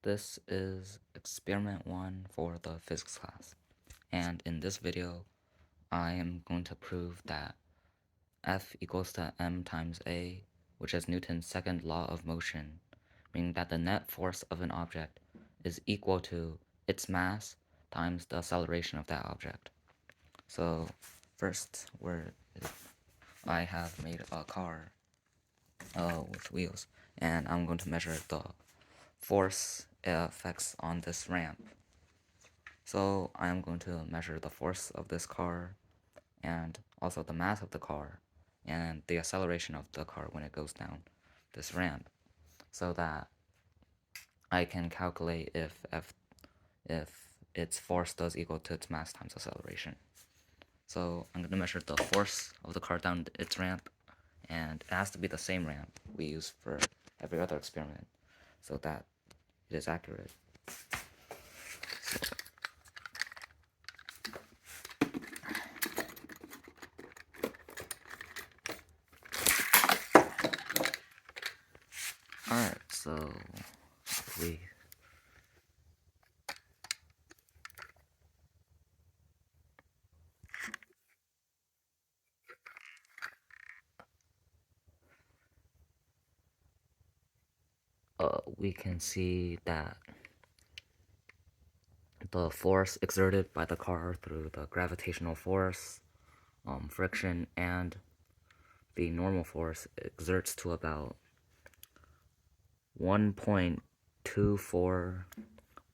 This is experiment 1 for the physics class, and in this video I am going to prove that F equals to m times a, which is Newton's second law of motion, meaning that the net force of an object is equal to its mass times the acceleration of that object. So first, I have made a car with wheels, and I'm going to measure the force effects on this ramp. So I'm going to measure the force of this car and also the mass of the car and the acceleration of the car when it goes down this ramp, so that I can calculate if its force does equal to its mass times acceleration. So I'm going to measure the force of the car down its ramp, and it has to be the same ramp we use for every other experiment so that it is accurate. Alright, so we we can see that the force exerted by the car through the gravitational force, friction, and the normal force exerts to about 1.24,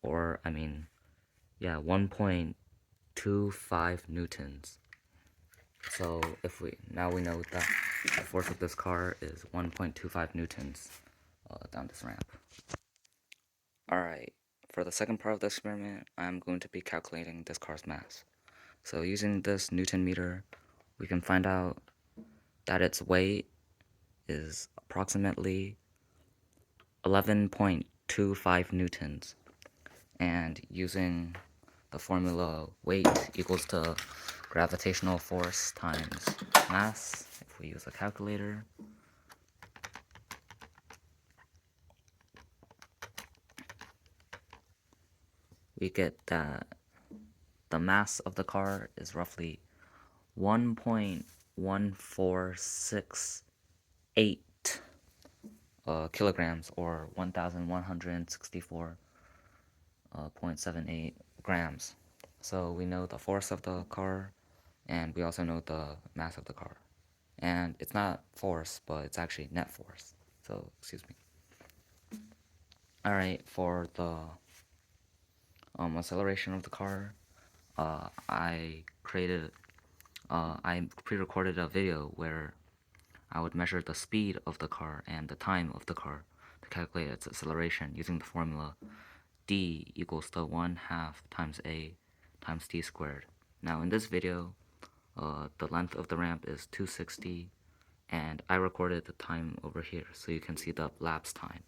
or 1.25 newtons. So now we know that the force of this car is 1.25 newtons down this ramp. Alright, for the second part of the experiment, I'm going to be calculating this car's mass. So using this Newton meter, we can find out that its weight is approximately 11.25 newtons. And using the formula weight equals to gravitational force times mass, if we use a calculator, we get that the mass of the car is roughly 1.1468 kilograms, or 1,164.78 grams. So we know the force of the car, and we also know the mass of the car. And it's not force, but it's actually net force. So, excuse me. Alright, for the acceleration of the car, I pre-recorded a video where I would measure the speed of the car and the time of the car to calculate its acceleration using the formula d equals to 1/2 times a times t squared. Now in this video, the length of the ramp is 260, and I recorded the time over here so you can see the lapse time.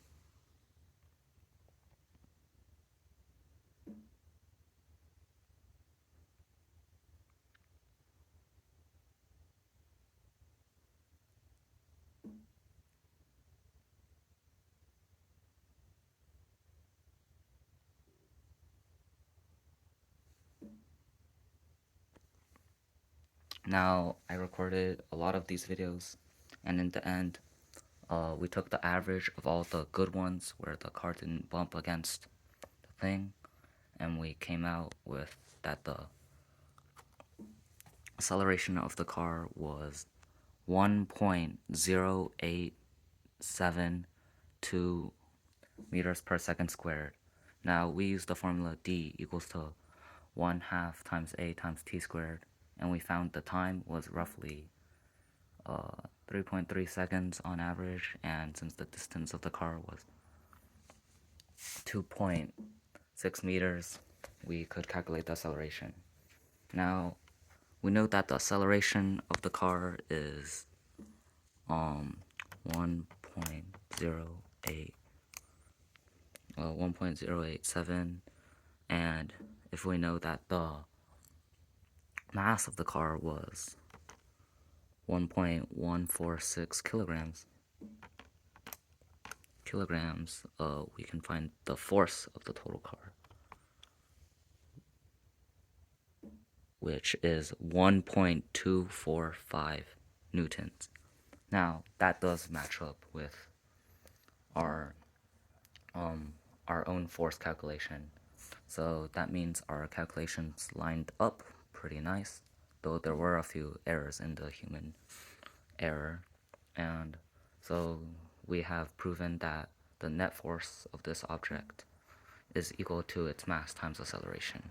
Now, I recorded a lot of these videos, and in the end, we took the average of all the good ones where the car didn't bump against the thing, and we came out with that the acceleration of the car was 1.0872 meters per second squared. Now, we use the formula d equals to 1/2 times a times t squared, and we found the time was roughly 3.3 seconds on average, and since the distance of the car was 2.6 meters, we could calculate the acceleration. Now, we know that the acceleration of the car is 1.087, and if we know that the mass of the car was 1.146 kilograms, kilograms, we can find the force of the total car, which is 1.245 newtons. Now, that does match up with our our own force calculation. So that means our calculations lined up pretty nice, though there were a few errors in the human error. And so we have proven that the net force of this object is equal to its mass times acceleration.